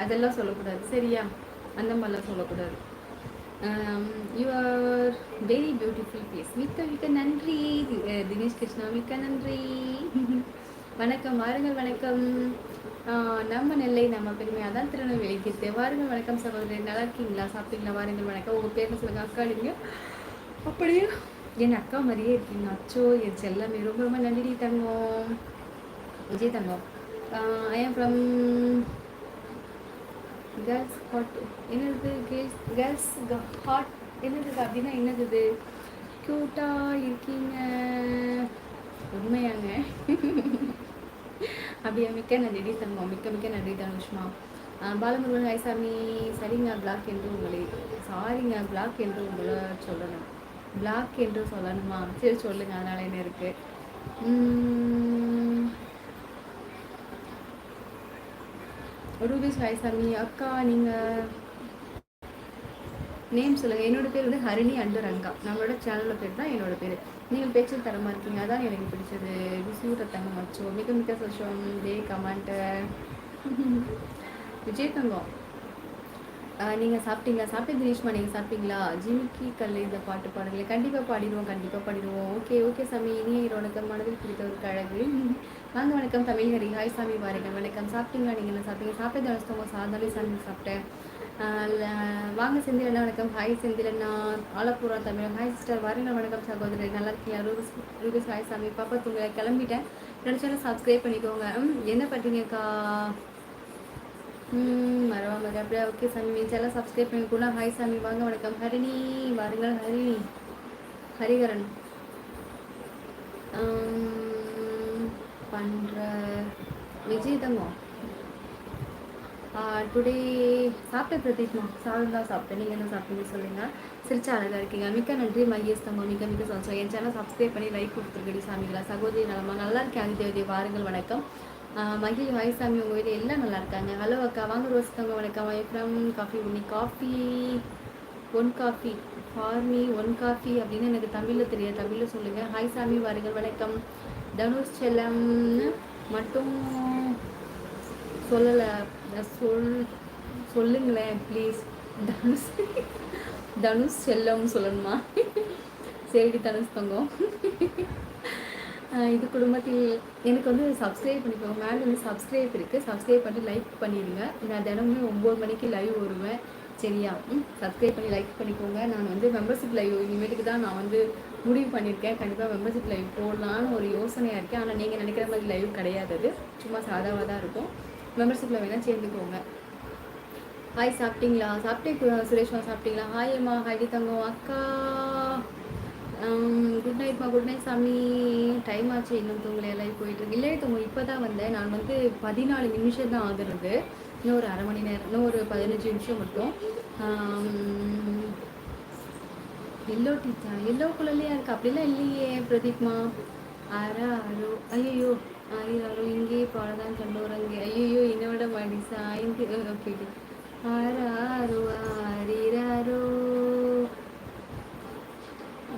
அதெல்லாம் சொல்லக்கூடாது சரியா? அந்த மாதிரிலாம் சொல்லக்கூடாது. Your very beautiful face. மிக்க மிக்க நன்றி தினேஷ் கிருஷ்ணா, மிக்க நன்றி. வணக்கம், வாருங்கள், வணக்கம். நம்ம நெல்லை நம்ம பெருமை, அதான் திருநெல்வேலிக்கு வாருங்கள். வணக்கம் சகோதரி, நல்லா இருக்கீங்களா? சாப்பிட்டீங்களா? வாருங்கள், வணக்கம். உங்கள் பேர் சொல்லுங்க. அக்கா நீங்க அப்படியே என் அக்கா மாதிரியே இருக்கீங்க. அச்சோ என் செல்லமே, ரொம்ப ரொம்ப நன்றி தங்கம். விஜய் தங்கம். ஐ ஆம் ஃப்ரம் கேர்ள்ஸ் ஹாட். என்னது கேர்ள்ஸ் ஹாட்? என்னது அப்படின்னா என்னது? க்யூட்டாக இருக்கீங்க. உண்மையாங்க? அப்படியா? மிக்க நன்றி தங்கம், மிக்க மிக்க நன்றி தனுஷ்மா. பாலமுருகன் ஐசாமி, சரிங்க பிளாக் என்று உங்களை, சாரிங்க பிளாக் என்று உங்களை சொல்லணும். பிளாக் என்று சொல்லணுமா? சரி சொல்லுங்க, அதனால என்ன இருக்கு. ரூபீஸ் ஐசாமி அக்கா, நீங்கள் நேம் சொல்லுங்கள். என்னோட பேர் வந்து ஹரிணி அண்டு ரங்கா. நம்மளோட சேனலோட பேர் தான் என்னோட பேர். நீங்கள் பேச்சில் தரமாக இருக்கீங்க, அதான் எனக்கு பிடிச்சது. விசியூர தங்கம் மச்சோ, மிக மிக சந்தோஷம். டே கமெண்ட்டு. விஜய் தங்கம், நீங்கள் சாப்பிட்டீங்களா? சாப்பிட்டு தினேஷ்மா, நீங்கள் சாப்பிட்டீங்களா? ஜிமிக்கி கல் இந்த பாட்டு பாடுங்களேன். கண்டிப்பாக பாடிடுவோம், கண்டிப்பாக பாடிடுவோம். ஓகே ஓகே சாமி. இனிய வணக்கம், மனதில் பிடித்த ஒரு கழகு. வாங்க, வணக்கம் தமிழ் ஹரி. ஹாய் சாமி, பாருங்கள், வணக்கம். சாப்பிட்டீங்களா? நீங்கள் என்ன சாப்பிட்டீங்க? சாப்பிட்டு தனுஷ்தவங்க சாதாரண சாமி சாப்பிட்டேன். வாங்க செந்திலண்ணா, வணக்கம். ஹாய் செந்திலண்ணா, ஆலப்புறா தமிழ். ஹாய் சிஸ்டர், வாருங்க, வணக்கம் சகோதரி, நல்லா இருக்கீங்க? ரூபிஸ் ஹாய் சாமி. பாப்பா தூங்க கிளம்பிட்டேன். நினச்சாலும் சப்ஸ்கிரைப் பண்ணிக்கோங்க. என்ன பண்ணுறீங்கக்கா? மறவாமல் அப்படியே. ஓகே சாமி, மீன்ஸ் எல்லாம் சப்ஸ்கிரைப் பண்ணிக்கோங்க. ஹாய் சாமி, வாங்க, வணக்கம். ஹரிணி வாருங்கள். ஹரிணி ஹரிகரன் பண்ணுற விஜய் தங்கம். டுடே சாப்பிட்டேன் பிரதீஷ்மா, சாதம் தான் சாப்பிட்டேன். நீங்கள் என்ன சாப்பிட்டீங்க சொல்லுங்கள். சிரிச்சா அழகாக இருக்கீங்க. மிக்க நன்றி மகேஷ் தங்கம், மிக்க மிக்க சந்தோஷம். என் சேனல் சப்ஸ்கிரைப் பண்ணி லைக் கொடுத்துருக்கடி சாமிங்களா. சகோதரி நலமா? நல்லா இருக்கேன் ஆதித்யவதி, வாருங்கள், வணக்கம். மகிழ் ஹாய் சாமி, உங்கள் வீட்டில் எல்லாம் நல்லா இருக்காங்க. ஹலோ அக்கா, வாங்க ரோஸ் தங்க, வணக்கம். I from coffee Unni. Coffee one coffee for me, one coffee அப்படின்னு எனக்கு தமிழில் தெரியாது, தமிழில் சொல்லுங்கள். ஹாய் சாமி, வாருங்கள், வணக்கம். தனுஷ் செல்லம்னு மட்டும் சொல்லலை, சொல்லுங்களேன் ப்ளீஸ். தனுஷ் தனுஷ் செல்லம் சொல்லணுமா? சரி தனுஷ் தங்கம். இது குடும்பத்தில் எனக்கு வந்து சப்ஸ்கிரைப் பண்ணிக்கோங்க. மேலே வந்து சப்ஸ்கிரைப் இருக்குது, சப்ஸ்கிரைப் பண்ணி லைக் பண்ணிடுங்க. நான் தினமுமே 9 மணிக்கு லைவ் வருவேன் சரியா? சப்ஸ்கிரைப் பண்ணி லைக் பண்ணிக்கோங்க. நான் வந்து மெம்பர்ஷிப் லைவ் இனிமேட்டுக்கு தான் நான் வந்து முடிவு பண்ணியிருக்கேன். கண்டிப்பாக மெம்பர்ஷிப் லைவ் போடலான்னு ஒரு யோசனையாக இருக்கேன். ஆனால் நீங்கள் நினைக்கிற மாதிரி லைவ் கிடையாது, அது சும்மா சாதாவாக தான் இருக்கும். மெம்பர்ஷிப்பில் வேணால் சேர்ந்துக்கோங்க. ஹாய் சாப்பிட்டீங்களா? சாப்பிட்டேன் சுரேஷ்மா, சாப்பிட்டீங்களா? ஹாய் அம்மா, ஹாய் தங்கம் அக்கா. குட் நைட்மா, குட் நைட் சாமி. டைம் ஆச்சு, இன்னும் தூங்கலை, எல்லாம் போயிட்டுருக்கு. இல்லை தூங்க இப்போ தான் வந்தேன். நான் வந்து 14 நிமிஷம் தான் ஆகுறது. இன்னும் ஒரு அரை மணி நேரம், இன்னும் ஒரு 15 நிமிஷம் மட்டும். எல்லோ டீச்சா? எல்லோ குழந்தையா இருக்குது அப்படிலாம் இல்லையே பிரதீப்மா. ஆரோ ஐயோ, ஆயிராரோ இங்கே பாடதான் கண்டோரங்கே. ஐயோ என்னோட மடி சாய்ந்து. Okay okay. ஆராரோ ஆரிராரோ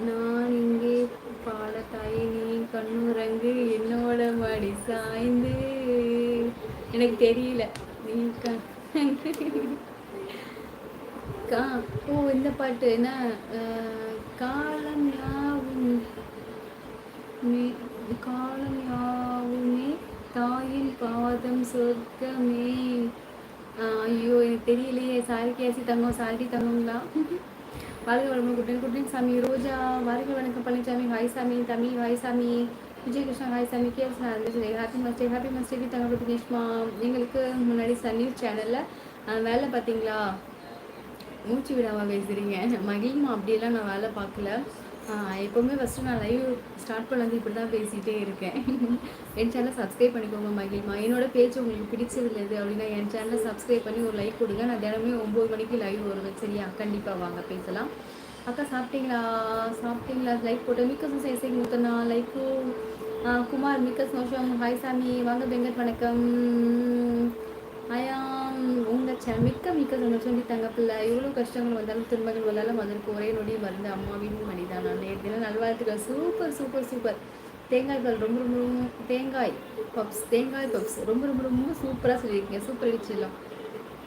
நான் இங்கே பாடத்தாயே நீ கண்ணுரங்கு என்னோட மடி சாய்ந்து. எனக்கு தெரியல. நீ ஓ இந்த பாட்டு என்ன? காலம் யாவும் காலம் யாவுமே தாயின் பாதம் சொர்க்கமே. ஐயோ எனக்கு தெரியலையே. சாரி கேசி தங்கம், சாரி தங்கங்களா? வாழ்க வளமுடன். குட்டன் சாமி. ரோஜா வாழ்க வணக்கம். பழனிசாமி ஹாய் சாமி. தமிழ் ஹாய் சாமி. விஜயகிருஷ்ணா ஹாய் சாமி. கேஎஸ் ஹாப்பி மஸ்டே, ஹாப்பி மஸ்டே தங்க தினேஷ்மா. எங்களுக்கு முன்னாடி சன் நியூஸ் சேனலில் வேலை பார்த்தீங்களா? மூச்சு விடாமல் பேசுகிறீங்க மகிழ்மா. அப்படியெல்லாம் நான் வேலை பார்க்கல. எப்போவுமே ஃபஸ்ட்டு நான் லைவ் ஸ்டார்ட் பண்ணது இப்படி தான் பேசிகிட்டே இருக்கேன். என் சேனலை சப்ஸ்கிரைப் பண்ணிக்கோங்க மகிழ்மா. என்னோடய பேச்சு உங்களுக்கு பிடிச்சதில்லை எது அப்படின்னா என் சேனலை சப்ஸ்கிரைப் பண்ணி ஒரு லைக் கொடுங்க. நான் தினமே 9 மணிக்கு லைவ் வருவேன் சரியா? கண்டிப்பாக வாங்க பேசலாம். அக்கா சாப்பிட்டீங்களா? சாப்பிட்டீங்களா? லைக் போட்டு மிக்க சைஸை முத்தனா லைக்கு. குமார் மிக்க சந்தோஷம். ஹாய் சாமி, வாங்க வெங்கட், வணக்கம். ஐயாம் உங்கள் சேனல் மிக்க மிக்க சந்தோஷம். தங்க பிள்ளை இவ்வளோ கஷ்டங்கள் வந்தாலும் திருமகள் வந்தாலும் அதற்கு ஒரே நொடி மருந்து அம்மாவின் மணிதான். நான் நேரத்தில் நல்வாழ்த்துக்கள். Super super super. தேங்காய் பால் ரொம்ப ரொம்ப தேங்காய் பப்ஸ் ரொம்ப ரொம்ப ரொம்ப சூப்பராக சொல்லியிருக்கீங்க. சூப்பர் அடிச்சிடலாம்.